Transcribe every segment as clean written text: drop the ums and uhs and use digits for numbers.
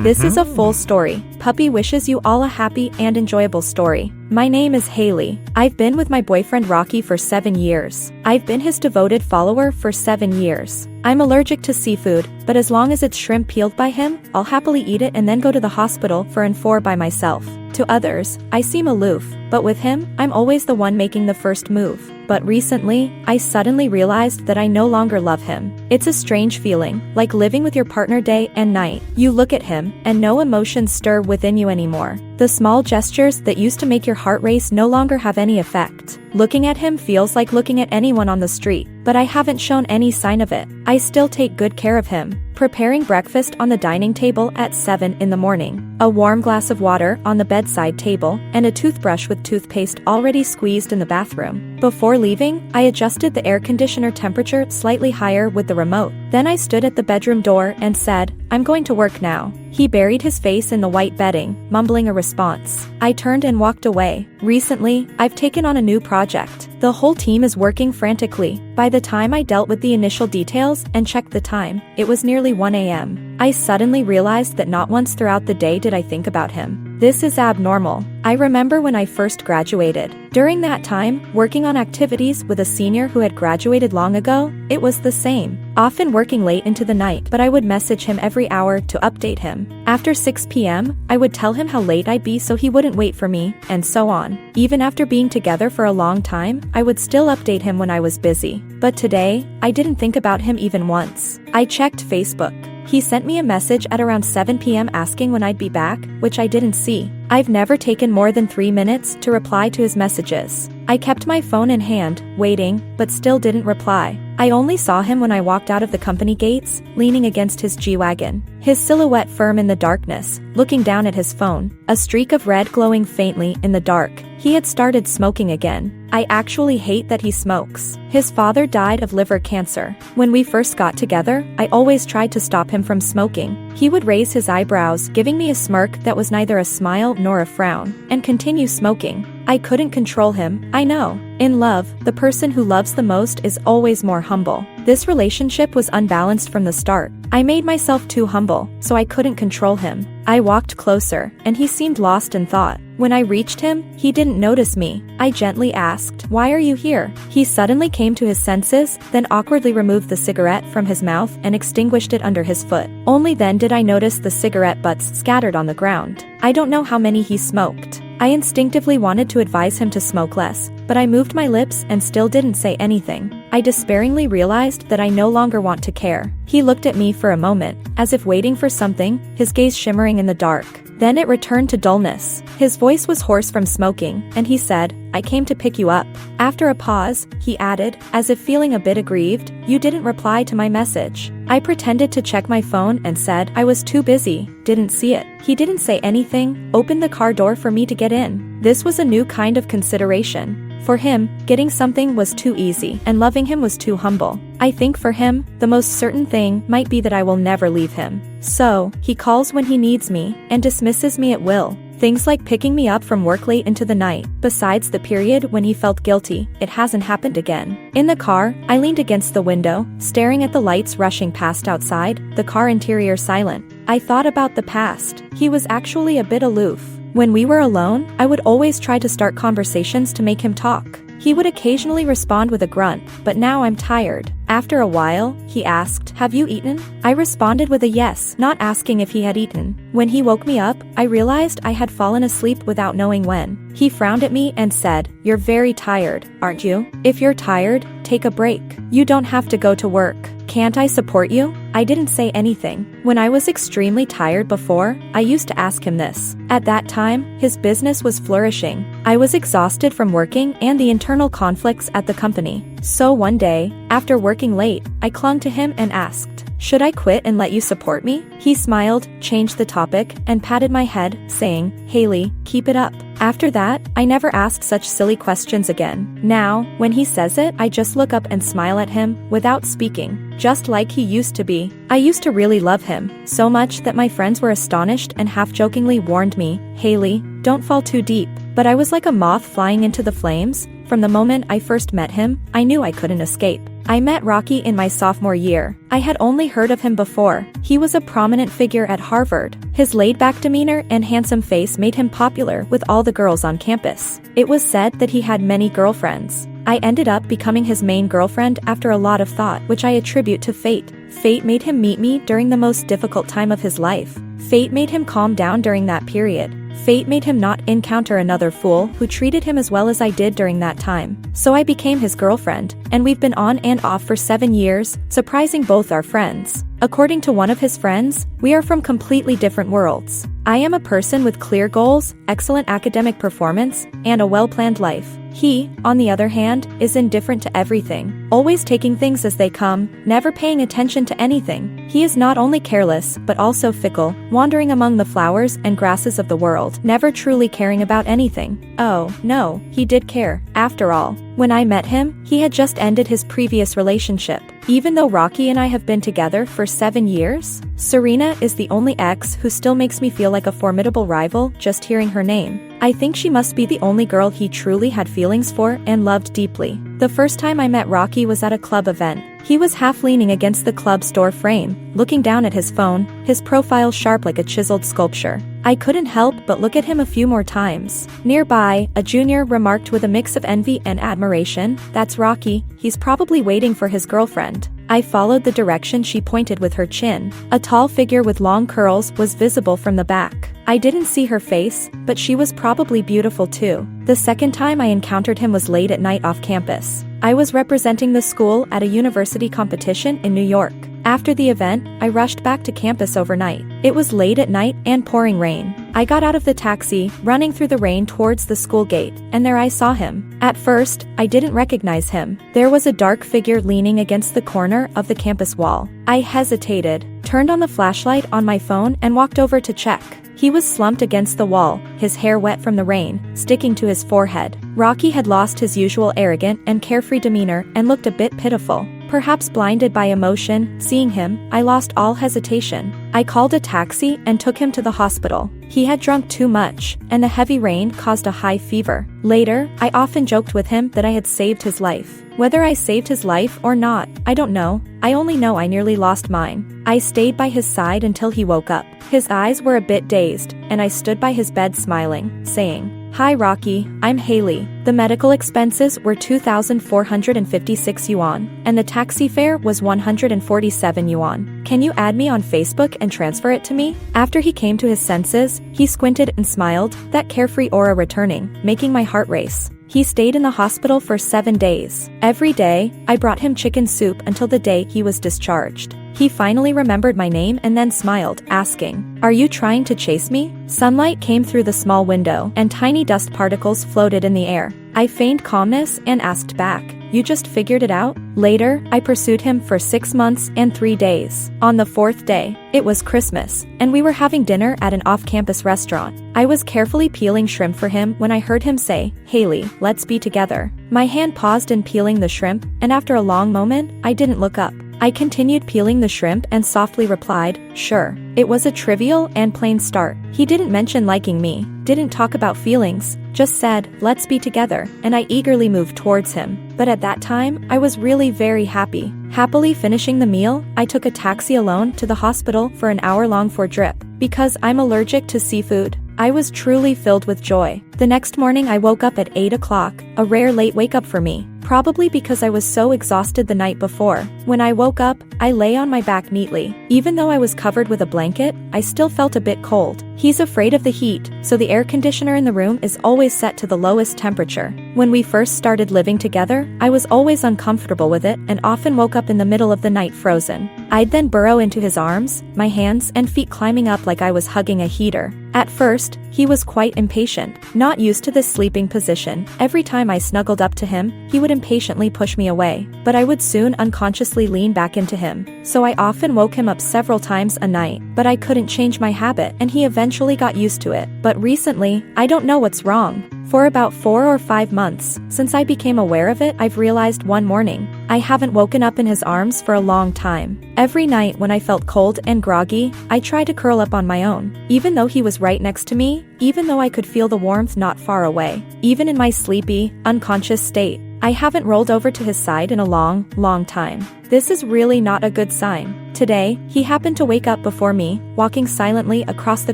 This is a full story. Puppy wishes you all a happy and enjoyable story. My name is Hailey. I've been with my boyfriend Rockey for 7 years. I've been his devoted follower for 7 years. I'm allergic to seafood, but as long as it's shrimp peeled by him, I'll happily eat it and then go to the hospital for an 4 by myself. To others, I seem aloof, but with him, I'm always the one making the first move. But recently, I suddenly realized that I no longer love him. It's a strange feeling, like living with your partner day and night. You look at him, and no emotions stir within you anymore. The small gestures that used to make your heart race no longer have any effect. Looking at him feels like looking at anyone on the street, but I haven't shown any sign of it. I still take good care of him, preparing breakfast on the dining table at 7 in the morning, a warm glass of water on the bedside table, and a toothbrush with toothpaste already squeezed in the bathroom. Before leaving, I adjusted the air conditioner temperature slightly higher with the remote. Then I stood at the bedroom door and said, "I'm going to work now." He buried his face in the white bedding, mumbling a response. I turned and walked away. Recently, I've taken on a new project. The whole team is working frantically. By the time I dealt with the initial details and checked the time, it was nearly 1 a.m. I suddenly realized that not once throughout the day did I think about him. This is abnormal. I remember when I first graduated. During that time, working on activities with a senior who had graduated long ago, it was the same. Often working late into the night, but I would message him every hour to update him. After 6 p.m., I would tell him how late I'd be so he wouldn't wait for me, and so on. Even after being together for a long time, I would still update him when I was busy. But today, I didn't think about him even once. I checked Facebook. He sent me a message at around 7 p.m. asking when I'd be back, which I didn't see. I've never taken more than 3 minutes to reply to his messages. I kept my phone in hand, waiting, but still didn't reply. I only saw him when I walked out of the company gates, leaning against his G-Wagon. His silhouette firm in the darkness, looking down at his phone, a streak of red glowing faintly in the dark. He had started smoking again. I actually hate that he smokes. His father died of liver cancer. When we first got together, I always tried to stop him from smoking. He would raise his eyebrows, giving me a smirk that was neither a smile nor a frown, and continue smoking. I couldn't control him, I know. In love, the person who loves the most is always more humble. This relationship was unbalanced from the start. I made myself too humble, so I couldn't control him. I walked closer, and he seemed lost in thought. When I reached him, he didn't notice me. I gently asked, "Why are you here?" He suddenly came to his senses, then awkwardly removed the cigarette from his mouth and extinguished it under his foot. Only then did I notice the cigarette butts scattered on the ground. I don't know how many he smoked. I instinctively wanted to advise him to smoke less, but I moved my lips and still didn't say anything. I despairingly realized that I no longer want to care. He looked at me for a moment, as if waiting for something, his gaze shimmering in the dark. Then it returned to dullness. His voice was hoarse from smoking, and he said, "I came to pick you up." After a pause, he added, as if feeling a bit aggrieved, "You didn't reply to my message." I pretended to check my phone and said, "I was too busy, didn't see it." He didn't say anything, opened the car door for me to get in. This was a new kind of consideration. For him, getting something was too easy, and loving him was too humble. I think for him, the most certain thing might be that I will never leave him. So, he calls when he needs me, and dismisses me at will. Things like picking me up from work late into the night. Besides the period when he felt guilty, it hasn't happened again. In the car, I leaned against the window, staring at the lights rushing past outside, the car interior silent. I thought about the past. He was actually a bit aloof. When we were alone, I would always try to start conversations to make him talk. He would occasionally respond with a grunt, but now I'm tired. After a while, he asked, "Have you eaten?" I responded with a yes, not asking if he had eaten. When he woke me up, I realized I had fallen asleep without knowing when. He frowned at me and said, "You're very tired, aren't you? If you're tired, take a break. You don't have to go to work. Can't I support you?" I didn't say anything. When I was extremely tired before, I used to ask him this. At that time, his business was flourishing. I was exhausted from working and the internal conflicts at the company. So one day, after working late, I clung to him and asked, "Should I quit and let you support me?" He smiled, changed the topic, and patted my head, saying, "Hailey, keep it up." After that, I never asked such silly questions again. Now, when he says it, I just look up and smile at him, without speaking, just like he used to be. I used to really love him, so much that my friends were astonished and half-jokingly warned me, "Hailey, don't fall too deep." But I was like a moth flying into the flames. From the moment I first met him, I knew I couldn't escape. I met Rockey in my sophomore year. I had only heard of him before. He was a prominent figure at Harvard. His laid-back demeanor and handsome face made him popular with all the girls on campus. It was said that he had many girlfriends. I ended up becoming his main girlfriend after a lot of thought, which I attribute to fate. Fate made him meet me during the most difficult time of his life. Fate made him calm down during that period. Fate made him not encounter another fool who treated him as well as I did during that time. So I became his girlfriend, and we've been on and off for 7 years, surprising both our friends. According to one of his friends, we are from completely different worlds. I am a person with clear goals, excellent academic performance, and a well-planned life. He, on the other hand, is indifferent to everything, always taking things as they come, never paying attention to anything. He is not only careless, but also fickle, wandering among the flowers and grasses of the world, never truly caring about anything. Oh, no, he did care, after all. When I met him, he had just ended his previous relationship. Even though Rockey and I have been together for 7 years, Serena is the only ex who still makes me feel like a formidable rival just hearing her name. I think she must be the only girl he truly had feelings for and loved deeply. The first time I met Rockey was at a club event. He was half leaning against the club's door frame, looking down at his phone, his profile sharp like a chiseled sculpture. I couldn't help but look at him a few more times. Nearby, a junior remarked with a mix of envy and admiration, "That's Rockey, he's probably waiting for his girlfriend." I followed the direction she pointed with her chin. A tall figure with long curls was visible from the back. I didn't see her face, but she was probably beautiful too. The second time I encountered him was late at night off campus. I was representing the school at a university competition in New York. After the event, I rushed back to campus overnight. It was late at night and pouring rain. I got out of the taxi, running through the rain towards the school gate, and there I saw him. At first, I didn't recognize him. There was a dark figure leaning against the corner of the campus wall. I hesitated, turned on the flashlight on my phone and walked over to check. He was slumped against the wall, his hair wet from the rain, sticking to his forehead. Rockey had lost his usual arrogant and carefree demeanor and looked a bit pitiful. Perhaps blinded by emotion, seeing him, I lost all hesitation. I called a taxi and took him to the hospital. He had drunk too much, and the heavy rain caused a high fever. Later, I often joked with him that I had saved his life. Whether I saved his life or not, I don't know. I only know I nearly lost mine. I stayed by his side until he woke up. His eyes were a bit dazed, and I stood by his bed smiling, saying, "Hi Rockey, I'm Hailey." The medical expenses were 2,456 yuan, and the taxi fare was 147 yuan. "Can you add me on Facebook and transfer it to me?" After he came to his senses, he squinted and smiled, that carefree aura returning, making my heart race. He stayed in the hospital for 7 days. Every day, I brought him chicken soup until the day he was discharged. He finally remembered my name and then smiled, asking, "Are you trying to chase me?" Sunlight came through the small window, and tiny dust particles floated in the air. I feigned calmness and asked back, "You just figured it out?" Later, I pursued him for 6 months and 3 days. On the 4th day, it was Christmas, and we were having dinner at an off-campus restaurant. I was carefully peeling shrimp for him when I heard him say, "Hailey, let's be together." My hand paused in peeling the shrimp, and after a long moment, I didn't look up. I continued peeling the shrimp and softly replied, "Sure." It was a trivial and plain start. He didn't mention liking me, didn't talk about feelings, just said, "Let's be together," and I eagerly moved towards him. But at that time, I was really very happy. Happily finishing the meal, I took a taxi alone to the hospital for an hour-long drip. Because I'm allergic to seafood, I was truly filled with joy. The next morning I woke up at 8 o'clock, a rare late wake-up for me. Probably because I was so exhausted the night before. When I woke up, I lay on my back neatly. Even though I was covered with a blanket, I still felt a bit cold. He's afraid of the heat, so the air conditioner in the room is always set to the lowest temperature. When we first started living together, I was always uncomfortable with it and often woke up in the middle of the night frozen. I'd then burrow into his arms, my hands and feet climbing up like I was hugging a heater. At first, he was quite impatient, not used to this sleeping position. Every time I snuggled up to him, he would impatiently push me away, but I would soon unconsciously lean back into him. So I often woke him up several times a night, but I couldn't change my habit and he eventually got used to it. But recently, I don't know what's wrong. For about 4 or 5 months, since I became aware of it, I've realized one morning, I haven't woken up in his arms for a long time. Every night when I felt cold and groggy, I tried to curl up on my own. Even though he was right next to me, even though I could feel the warmth not far away, even in my sleepy, unconscious state, I haven't rolled over to his side in a long time. This is really not a good sign. Today, he happened to wake up before me, walking silently across the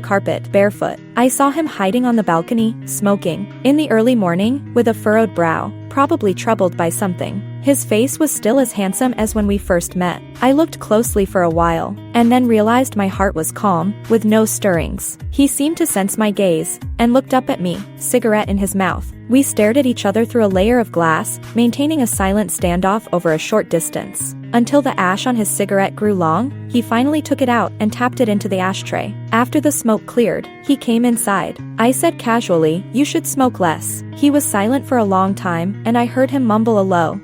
carpet, barefoot. I saw him hiding on the balcony, smoking. In the early morning, with a furrowed brow, probably troubled by something. His face was still as handsome as when we first met. I looked closely for a while, and then realized my heart was calm, with no stirrings. He seemed to sense my gaze, and looked up at me, cigarette in his mouth. We stared at each other through a layer of glass, maintaining a silent standoff over a short distance. Until the ash on his cigarette grew long, he finally took it out and tapped it into the ashtray. After the smoke cleared, he came inside. I said casually, "You should smoke less." He was silent for a long time, and I heard him mumble a low,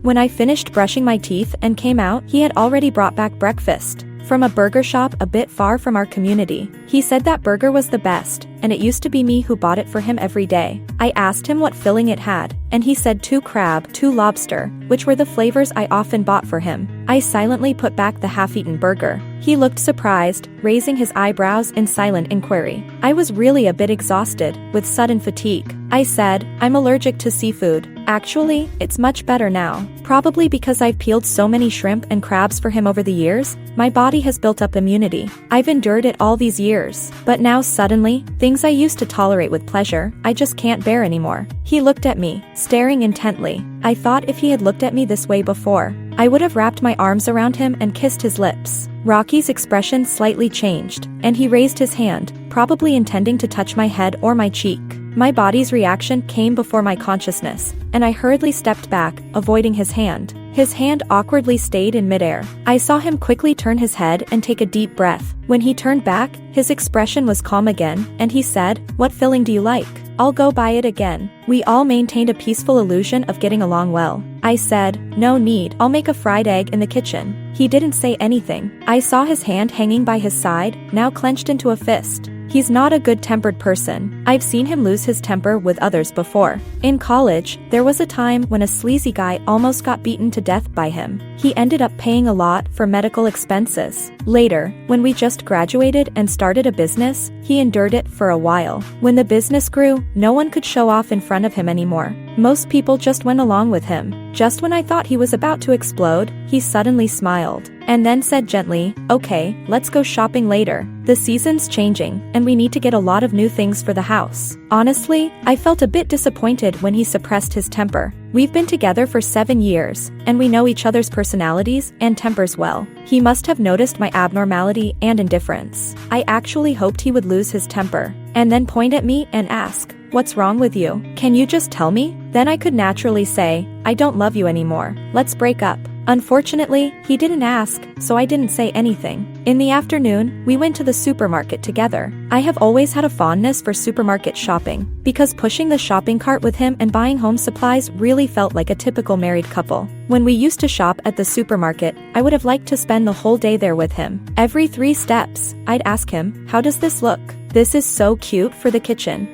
When I finished brushing my teeth and came out, he had already brought back breakfast from a burger shop a bit far from our community. He said that burger was the best, and it used to be me who bought it for him every day. I asked him what filling it had, and he said 2 crab, 2 lobster, which were the flavors I often bought for him. I silently put back the half-eaten burger. He looked surprised, raising his eyebrows in silent inquiry. I was really a bit exhausted, with sudden fatigue. I said, "I'm allergic to seafood." Actually, it's much better now. Probably because I've peeled so many shrimp and crabs for him over the years, my body has built up immunity. I've endured it all these years. But now suddenly, things I used to tolerate with pleasure, I just can't bear anymore. He looked at me, staring intently. I thought if he had looked at me this way before, I would have wrapped my arms around him and kissed his lips. Rocky's expression slightly changed, and he raised his hand, probably intending to touch my head or my cheek. My body's reaction came before my consciousness, and I hurriedly stepped back, avoiding his hand. His hand awkwardly stayed in midair. I saw him quickly turn his head and take a deep breath. When he turned back, his expression was calm again, and he said, "What filling do you like? I'll go buy it again." We all maintained a peaceful illusion of getting along well. I said, "No need, I'll make a fried egg in the kitchen." He didn't say anything. I saw his hand hanging by his side, now clenched into a fist. He's not a good-tempered person. I've seen him lose his temper with others before. In college, there was a time when a sleazy guy almost got beaten to death by him. He ended up paying a lot for medical expenses. Later, when we just graduated and started a business, he endured it for a while. When the business grew, no one could show off in front of him anymore. Most people just went along with him. Just when I thought he was about to explode, he suddenly smiled, and then said gently, "Okay, let's go shopping later. The season's changing, and we need to get a lot of new things for the house." Honestly, I felt a bit disappointed when he suppressed his temper. We've been together for 7 years, and we know each other's personalities and tempers well. He must have noticed my abnormality and indifference. I actually hoped he would lose his temper, and then point at me and ask, "What's wrong with you? Can you just tell me?" Then I could naturally say, "I don't love you anymore. Let's break up." Unfortunately, he didn't ask, so I didn't say anything. In the afternoon, we went to the supermarket together. I have always had a fondness for supermarket shopping, because pushing the shopping cart with him and buying home supplies really felt like a typical married couple. When we used to shop at the supermarket, I would have liked to spend the whole day there with him. Every 3 steps, I'd ask him, "How does this look? This is so cute for the kitchen."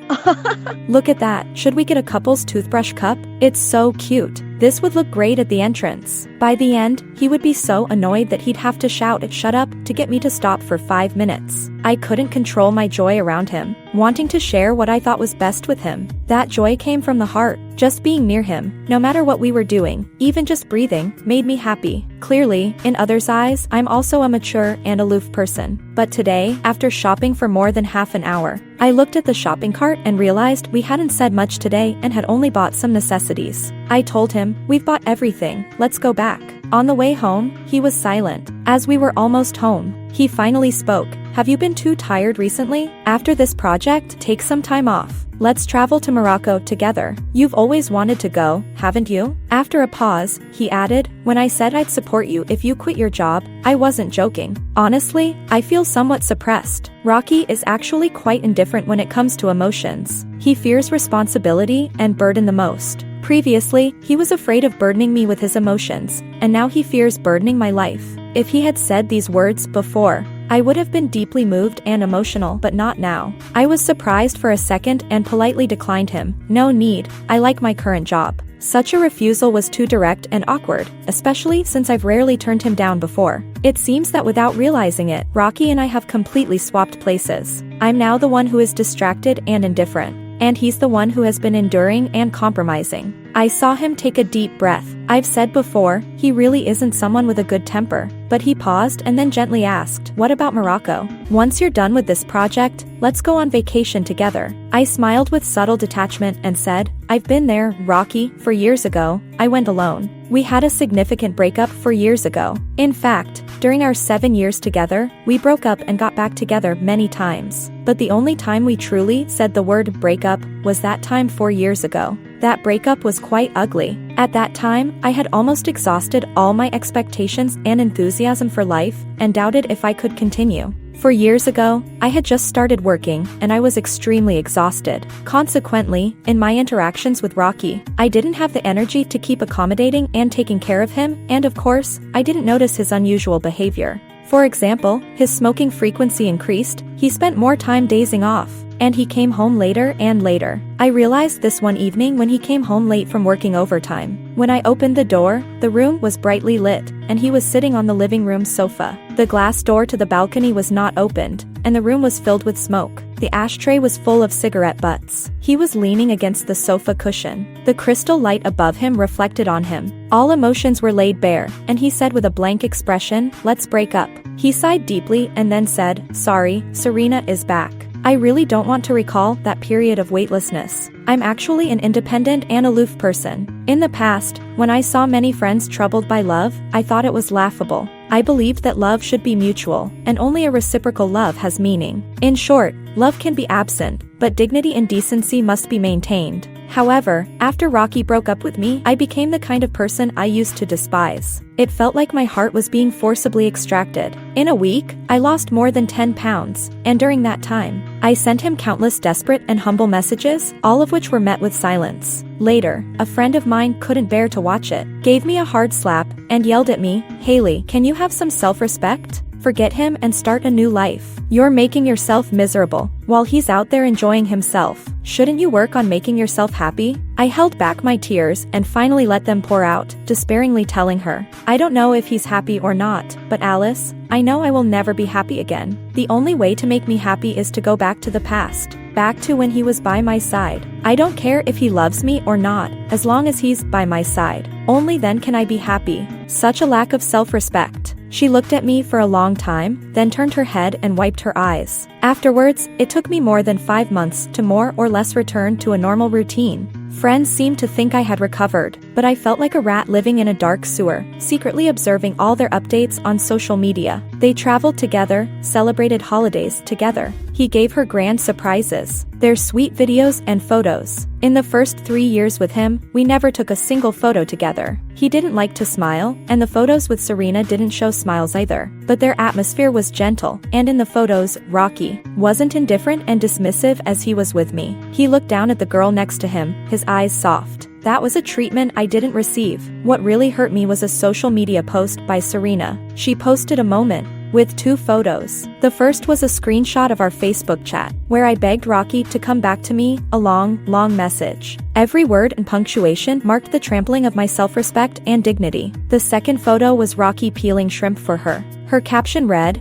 "Look at that. Should we get a couple's toothbrush cup? It's so cute. This would look great at the entrance." By the end, he would be so annoyed that he'd have to shout at "shut up" to get me to stop for 5 minutes. I couldn't control my joy around him, wanting to share what I thought was best with him. That joy came from the heart. Just being near him, no matter what we were doing, even just breathing, made me happy. Clearly, in others' eyes, I'm also a mature and aloof person. But today, after shopping for more than half an hour, I looked at the shopping cart and realized we hadn't said much today and had only bought some necessities. I told him, "We've bought everything, let's go back." On the way home, he was silent. As we were almost home, he finally spoke. "Have you been too tired recently? After this project, take some time off. Let's travel to Morocco together. You've always wanted to go, haven't you?" After a pause, he added, "When I said I'd support you if you quit your job, I wasn't joking. Honestly, I feel somewhat suppressed." Rocky is actually quite indifferent when it comes to emotions. He fears responsibility and burden the most. Previously, he was afraid of burdening me with his emotions, and now he fears burdening my life. If he had said these words before, I would have been deeply moved and emotional, but not now. I was surprised for a second and politely declined him. "No need, I like my current job." Such a refusal was too direct and awkward, especially since I've rarely turned him down before. It seems that without realizing it, Rocky and I have completely swapped places. I'm now the one who is distracted and indifferent, and he's the one who has been enduring and compromising. I saw him take a deep breath. I've said before, he really isn't someone with a good temper. But he paused and then gently asked, "What about Morocco? Once you're done with this project, let's go on vacation together." I smiled with subtle detachment and said, "I've been there, Rocky, for years ago. I went alone. We had a significant breakup 4 years ago. In fact, during our 7 years together, we broke up and got back together many times. But the only time we truly said the word breakup was that time 4 years ago. That breakup was quite ugly. At that time, I had almost exhausted all my expectations and enthusiasm for life, and doubted if I could continue. 4 years ago, I had just started working, and I was extremely exhausted. Consequently, in my interactions with Rocky, I didn't have the energy to keep accommodating and taking care of him, and of course, I didn't notice his unusual behavior. For example, his smoking frequency increased, he spent more time dazing off, and he came home later and later. I realized this one evening when he came home late from working overtime. When I opened the door, the room was brightly lit, and he was sitting on the living room sofa. The glass door to the balcony was not opened, and the room was filled with smoke. The ashtray was full of cigarette butts. He was leaning against the sofa cushion. The crystal light above him reflected on him. All emotions were laid bare, and he said with a blank expression, "Let's break up." He sighed deeply and then said, "Sorry, Serena is back. I really don't want to recall that period of weightlessness. I'm actually an independent and aloof person. In the past, when I saw many friends troubled by love, I thought it was laughable. I believed that love should be mutual, and only a reciprocal love has meaning. In short, love can be absent, but dignity and decency must be maintained. However, after Rocky broke up with me, I became the kind of person I used to despise. It felt like my heart was being forcibly extracted. In a week, I lost more than 10 pounds, and during that time, I sent him countless desperate and humble messages, all of which were met with silence. Later, a friend of mine couldn't bear to watch it, gave me a hard slap, and yelled at me, "Hailey, can you have some self-respect? Forget him and start a new life. You're making yourself miserable, while he's out there enjoying himself. Shouldn't you work on making yourself happy?" I held back my tears and finally let them pour out, despairingly telling her, "I don't know if he's happy or not, but Alice, I know I will never be happy again. The only way to make me happy is to go back to the past. Back to when he was by my side. I don't care if he loves me or not, as long as he's by my side. Only then can I be happy." Such a lack of self-respect. She looked at me for a long time, then turned her head and wiped her eyes. Afterwards, it took me more than 5 months to more or less return to a normal routine. Friends seemed to think I had recovered, but I felt like a rat living in a dark sewer, secretly observing all their updates on social media. They traveled together, celebrated holidays together. He gave her grand surprises, their sweet videos and photos. In the first 3 years with him, we never took a single photo together. He didn't like to smile, and the photos with Serena didn't show smiles either. But their atmosphere was gentle, and in the photos, Rocky wasn't indifferent and dismissive as he was with me. He looked down at the girl next to him, his eyes soft. That was a treatment I didn't receive. What really hurt me was a social media post by Serena. She posted a moment with 2 photos. The first was a screenshot of our Facebook chat, where I begged Rocky to come back to me, a long, long message. Every word and punctuation marked the trampling of my self-respect and dignity. The second photo was Rocky peeling shrimp for her. Her caption read,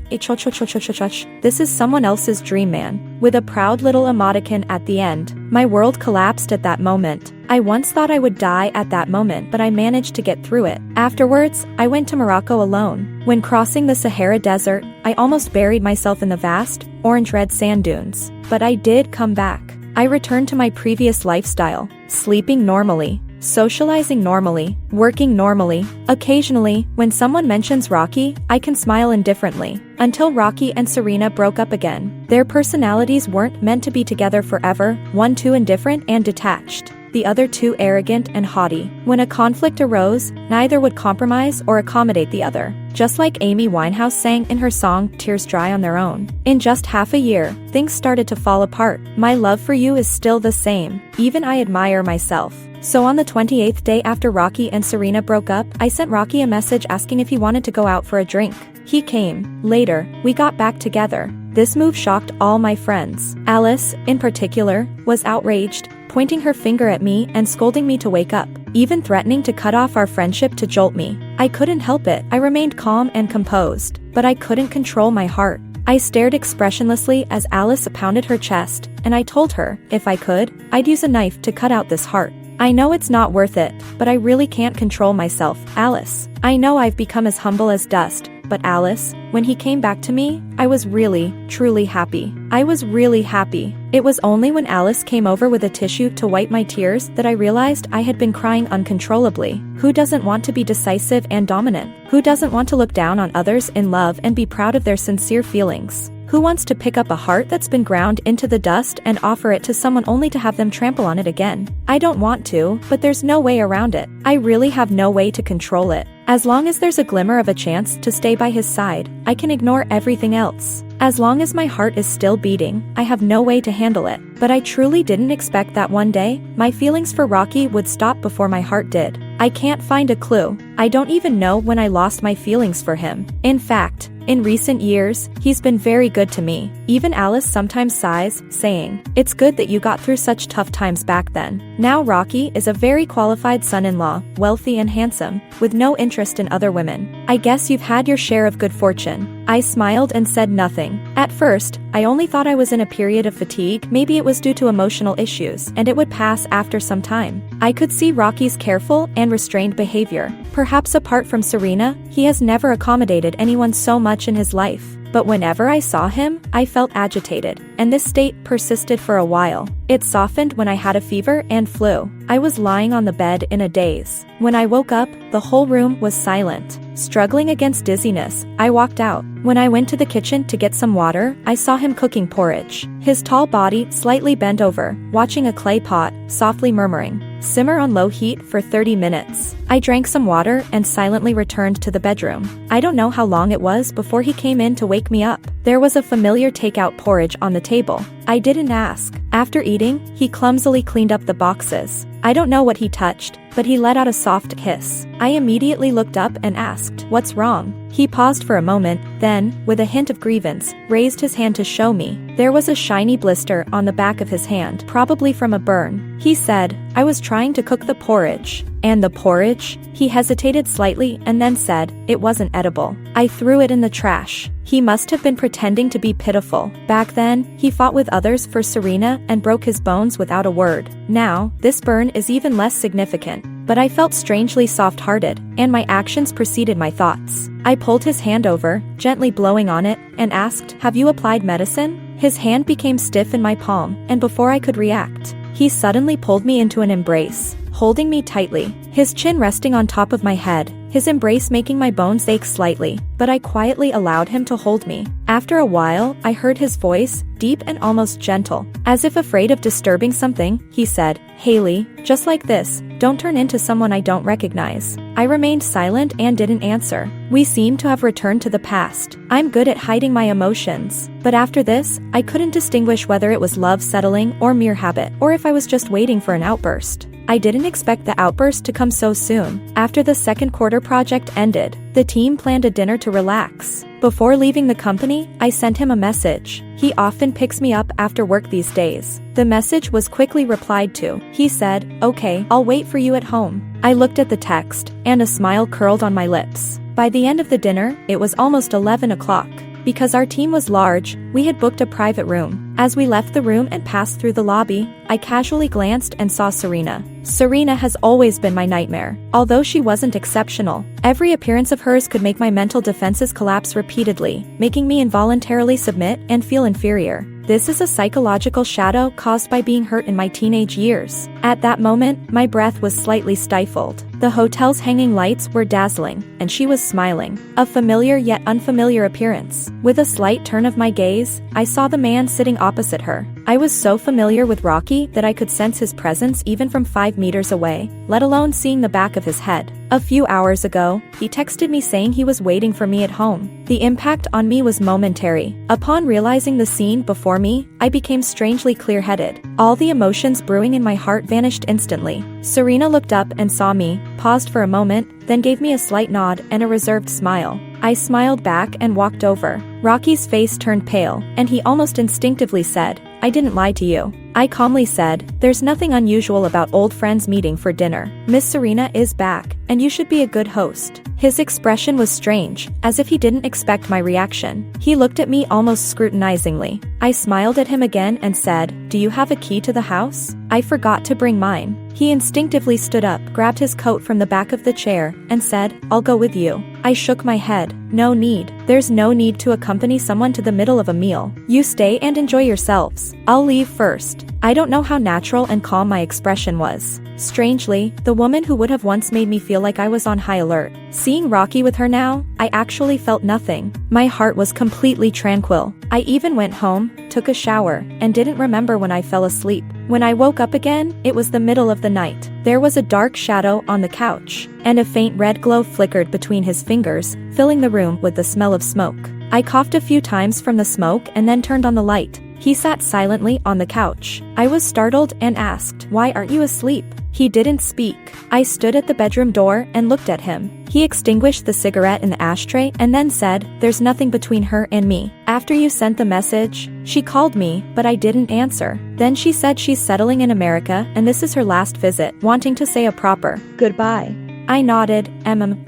"This is someone else's dream man," with a proud little emoticon at the end. My world collapsed at that moment. I once thought I would die at that moment, but I managed to get through it. Afterwards, I went to Morocco alone. When crossing the Sahara Desert, I almost buried myself in the vast, orange-red sand dunes. But I did come back. I returned to my previous lifestyle, sleeping normally, socializing normally, working normally. Occasionally, when someone mentions Rocky, I can smile indifferently. Until Rocky and Serena broke up again. Their personalities weren't meant to be together forever, one too indifferent and detached, the other too arrogant and haughty. When a conflict arose, neither would compromise or accommodate the other. Just like Amy Winehouse sang in her song Tears Dry on Their Own. In just half a year, things started to fall apart. My love for you is still the same. Even I admire myself. So on the 28th day after Rocky and Serena broke up, I sent Rocky a message asking if he wanted to go out for a drink. He came. Later, we got back together. This move shocked all my friends. Alice, in particular, was outraged, pointing her finger at me and scolding me to wake up, even threatening to cut off our friendship to jolt me. I couldn't help it. I remained calm and composed, but I couldn't control my heart. I stared expressionlessly as Alice pounded her chest, and I told her, if I could, I'd use a knife to cut out this heart. I know it's not worth it, but I really can't control myself, Alice. I know I've become as humble as dust, but Alice, when he came back to me, I was really, truly happy. I was really happy. It was only when Alice came over with a tissue to wipe my tears that I realized I had been crying uncontrollably. Who doesn't want to be decisive and dominant? Who doesn't want to look down on others in love and be proud of their sincere feelings? Who wants to pick up a heart that's been ground into the dust and offer it to someone only to have them trample on it again? I don't want to, but there's no way around it. I really have no way to control it. As long as there's a glimmer of a chance to stay by his side, I can ignore everything else. As long as my heart is still beating, I have no way to handle it. But I truly didn't expect that one day, my feelings for Rockey would stop before my heart did. I can't find a clue. I don't even know when I lost my feelings for him. In fact, in recent years, he's been very good to me. Even Alice sometimes sighs, saying, "It's good that you got through such tough times back then." Now Rockey is a very qualified son-in-law, wealthy and handsome, with no interest in other women. I guess you've had your share of good fortune. I smiled and said nothing. At first, I only thought I was in a period of fatigue. Maybe it was due to emotional issues, and it would pass after some time. I could see Rocky's careful and restrained behavior. Perhaps apart from Serena, he has never accommodated anyone so much in his life. But whenever I saw him, I felt agitated, and this state persisted for a while. It softened when I had a fever and flu. I was lying on the bed in a daze. When I woke up, the whole room was silent. Struggling against dizziness, I walked out. When I went to the kitchen to get some water, I saw him cooking porridge. His tall body slightly bent over, watching a clay pot, softly murmuring, "Simmer on low heat for 30 minutes. I drank some water and silently returned to the bedroom. I don't know how long it was before he came in to wake me up. There was a familiar takeout porridge on the table. I didn't ask. After eating, he clumsily cleaned up the boxes. I don't know what he touched, but he let out a soft hiss. I immediately looked up and asked, "What's wrong?" He paused for a moment, then, with a hint of grievance, raised his hand to show me. There was a shiny blister on the back of his hand, probably from a burn. He said, "I was trying to cook the porridge." "And the porridge?" He hesitated slightly and then said, "It wasn't edible. I threw it in the trash." He must have been pretending to be pitiful. Back then, he fought with others for Serena and broke his bones without a word. Now, this burn is even less significant. But I felt strangely soft-hearted, and my actions preceded my thoughts. I pulled his hand over, gently blowing on it, and asked, "Have you applied medicine?" His hand became stiff in my palm, and before I could react, he suddenly pulled me into an embrace, holding me tightly, his chin resting on top of my head, his embrace making my bones ache slightly, but I quietly allowed him to hold me. After a while, I heard his voice, deep and almost gentle. As if afraid of disturbing something, he said, "Hailey, just like this, don't turn into someone I don't recognize." I remained silent and didn't answer. We seemed to have returned to the past. I'm good at hiding my emotions. But after this, I couldn't distinguish whether it was love settling or mere habit, or if I was just waiting for an outburst. I didn't expect the outburst to come so soon. After the second quarter project ended, the team planned a dinner to relax. Before leaving the company, I sent him a message. He often picks me up after work these days. The message was quickly replied to. He said, "Okay, I'll wait for you at home." I looked at the text, and a smile curled on my lips. By the end of the dinner, it was almost 11 o'clock. Because our team was large, we had booked a private room. As we left the room and passed through the lobby, I casually glanced and saw Serena. Serena has always been my nightmare. Although she wasn't exceptional, every appearance of hers could make my mental defenses collapse repeatedly, making me involuntarily submit and feel inferior. This is a psychological shadow caused by being hurt in my teenage years. At that moment, my breath was slightly stifled. The hotel's hanging lights were dazzling, and she was smiling. A familiar yet unfamiliar appearance. With a slight turn of my gaze, I saw the man sitting opposite her. I was so familiar with Rockey that I could sense his presence even from 5 meters away, let alone seeing the back of his head. A few hours ago, he texted me saying he was waiting for me at home. The impact on me was momentary. Upon realizing the scene before me, I became strangely clear-headed. All the emotions brewing in my heart vanished instantly. Serena looked up and saw me, paused for a moment, then gave me a slight nod and a reserved smile. I smiled back and walked over. Rocky's face turned pale, and he almost instinctively said, "I didn't lie to you." I calmly said, "There's nothing unusual about old friends meeting for dinner. Miss Serena is back, and you should be a good host." His expression was strange, as if he didn't expect my reaction. He looked at me almost scrutinizingly. I smiled at him again and said, "Do you have a key to the house? I forgot to bring mine." He instinctively stood up, grabbed his coat from the back of the chair, and said, "I'll go with you." I shook my head. "No need. There's no need to accompany someone to the middle of a meal. You stay and enjoy yourselves. I'll leave first." I don't know how natural and calm my expression was. Strangely, the woman who would have once made me feel like I was on high alert. Seeing Rockey with her now, I actually felt nothing. My heart was completely tranquil. I even went home, took a shower, and didn't remember when I fell asleep. When I woke up again, it was the middle of the night. There was a dark shadow on the couch, and a faint red glow flickered between his fingers, filling the room with the smell of smoke. I coughed a few times from the smoke and then turned on the light. He sat silently on the couch. I was startled and asked, "Why aren't you asleep?" He didn't speak. I stood at the bedroom door and looked at him. He extinguished the cigarette in the ashtray and then said, "There's nothing between her and me. After you sent the message, she called me, but I didn't answer. Then she said she's settling in America and this is her last visit, wanting to say a proper goodbye." I nodded,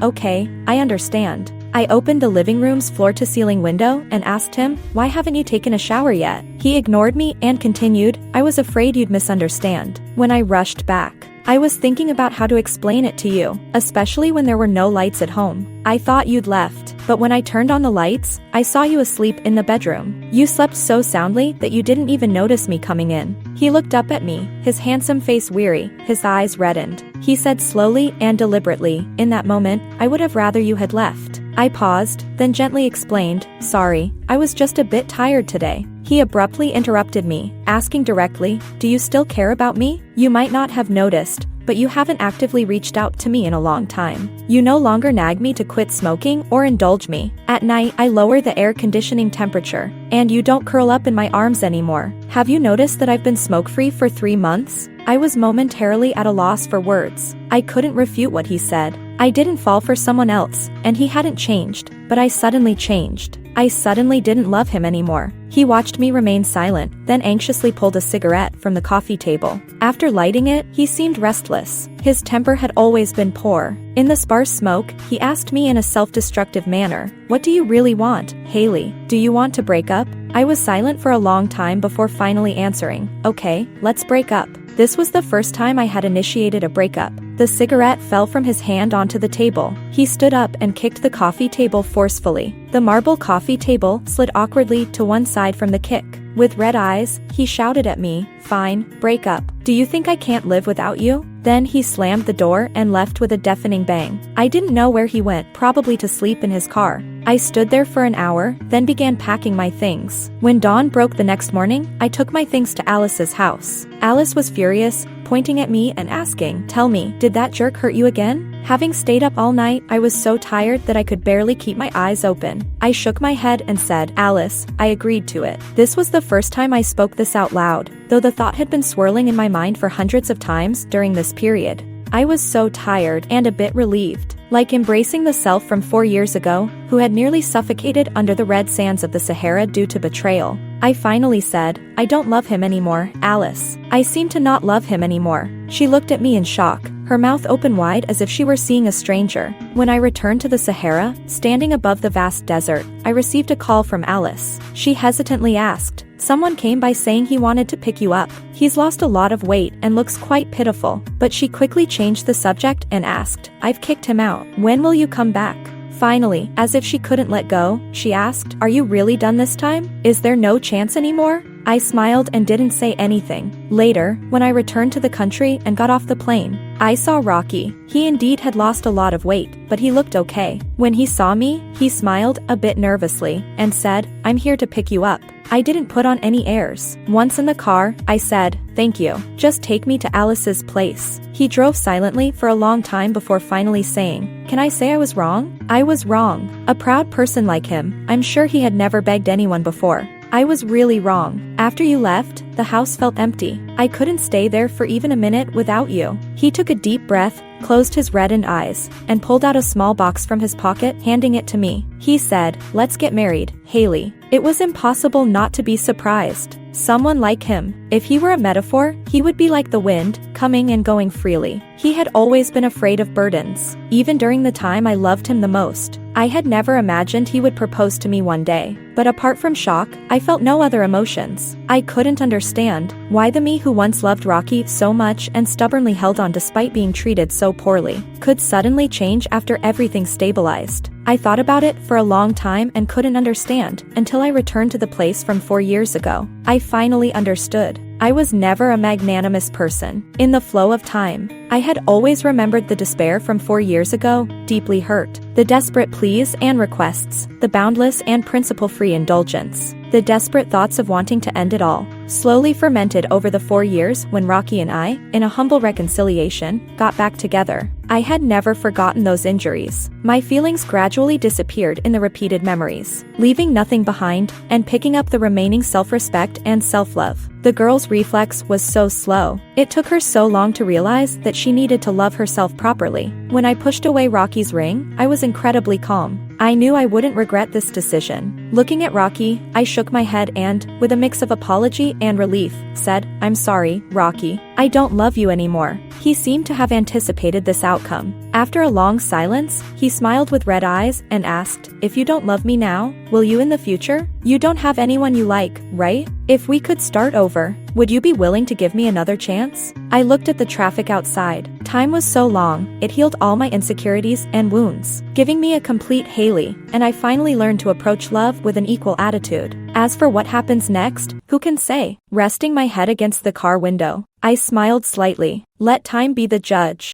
okay, I understand." I opened the living room's floor-to-ceiling window and asked him, "Why haven't you taken a shower yet?" He ignored me and continued, "I was afraid you'd misunderstand." When I rushed back, I was thinking about how to explain it to you, especially when there were no lights at home. I thought you'd left, but when I turned on the lights, I saw you asleep in the bedroom. You slept so soundly that you didn't even notice me coming in." He looked up at me, his handsome face weary, his eyes reddened. He said slowly and deliberately, "In that moment, I would have rather you had left." I paused, then gently explained, "Sorry, I was just a bit tired today." He abruptly interrupted me, asking directly, "Do you still care about me? You might not have noticed, but you haven't actively reached out to me in a long time. You no longer nag me to quit smoking or indulge me. At night, I lower the air conditioning temperature, and you don't curl up in my arms anymore. Have you noticed that I've been smoke-free for 3 months?" I was momentarily at a loss for words. I couldn't refute what he said. I didn't fall for someone else, and he hadn't changed, but I suddenly changed. I suddenly didn't love him anymore. He watched me remain silent, then anxiously pulled a cigarette from the coffee table. After lighting it, he seemed restless. His temper had always been poor. In the sparse smoke, he asked me in a self-destructive manner, "What do you really want, Hailey? Do you want to break up?" I was silent for a long time before finally answering, "Okay, let's break up." This was the first time I had initiated a breakup. The cigarette fell from his hand onto the table. He stood up and kicked the coffee table forcefully. The marble coffee table slid awkwardly to one side from the kick. With red eyes, he shouted at me, "Fine, break up. Do you think I can't live without you?" Then he slammed the door and left with a deafening bang. I didn't know where he went, probably to sleep in his car. I stood there for an hour, then began packing my things. When dawn broke the next morning, I took my things to Alice's house. Alice was furious, pointing at me and asking, "Tell me, did that jerk hurt you again?" Having stayed up all night, I was so tired that I could barely keep my eyes open. I shook my head and said, "Alice, I agreed to it." This was the first time I spoke this out loud, though the thought had been swirling in my mind for hundreds of times during this period. I was so tired and a bit relieved, like embracing the self from 4 years ago, who had nearly suffocated under the red sands of the Sahara due to betrayal. I finally said, "I don't love him anymore, Alice. I seem to not love him anymore." She looked at me in shock, her mouth open wide as if she were seeing a stranger. When I returned to the Sahara, standing above the vast desert, I received a call from Alice. She hesitantly asked, "Someone came by saying he wanted to pick you up. He's lost a lot of weight and looks quite pitiful." But she quickly changed the subject and asked, "I've kicked him out. When will you come back?" Finally, as if she couldn't let go, she asked, "Are you really done this time? Is there no chance anymore?" I smiled and didn't say anything. Later, when I returned to the country and got off the plane, I saw Rockey. He indeed had lost a lot of weight, but he looked okay. When he saw me, he smiled a bit nervously and said, "I'm here to pick you up." I didn't put on any airs. Once in the car, I said, "Thank you. Just take me to Alice's place." He drove silently for a long time before finally saying, "Can I say I was wrong? I was wrong." A proud person like him, I'm sure he had never begged anyone before. I was really wrong. After you left, the house felt empty. I couldn't stay there for even a minute without you. He took a deep breath, closed his reddened eyes, and pulled out a small box from his pocket, handing it to me. He said, "Let's get married, Hailey." It was impossible not to be surprised. Someone like him. If he were a metaphor, he would be like the wind, coming and going freely. He had always been afraid of burdens. Even during the time I loved him the most, I had never imagined he would propose to me one day. But apart from shock, I felt no other emotions. I couldn't understand why the me who once loved Rockey so much and stubbornly held on despite being treated so poorly could suddenly change after everything stabilized. I thought about it for a long time and couldn't understand until I returned to the place from 4 years ago. I finally understood. I was never a magnanimous person. In the flow of time, I had always remembered the despair from 4 years ago, deeply hurt. The desperate pleas and requests, the boundless and principle-free indulgence, the desperate thoughts of wanting to end it all, slowly fermented over the 4 years when Rockey and I, in a humble reconciliation, got back together. I had never forgotten those injuries. My feelings gradually disappeared in the repeated memories, leaving nothing behind and picking up the remaining self-respect and self-love. The girl's reflex was so slow. It took her so long to realize that she needed to love herself properly. When I pushed away Rockey's ring, I was incredibly calm. I knew I wouldn't regret this decision. Looking at Rockey, I shook my head and, with a mix of apology and relief, said, "I'm sorry, Rockey. I don't love you anymore." He seemed to have anticipated this outcome. After a long silence, he smiled with red eyes and asked, "If you don't love me now, will you in the future? You don't have anyone you like, right? If we could start over, would you be willing to give me another chance?" I looked at the traffic outside. Time was so long, it healed all my insecurities and wounds, giving me a complete Hailey, and I finally learned to approach love with an equal attitude. As for what happens next, who can say? Resting my head against the car window, I smiled slightly. Let time be the judge.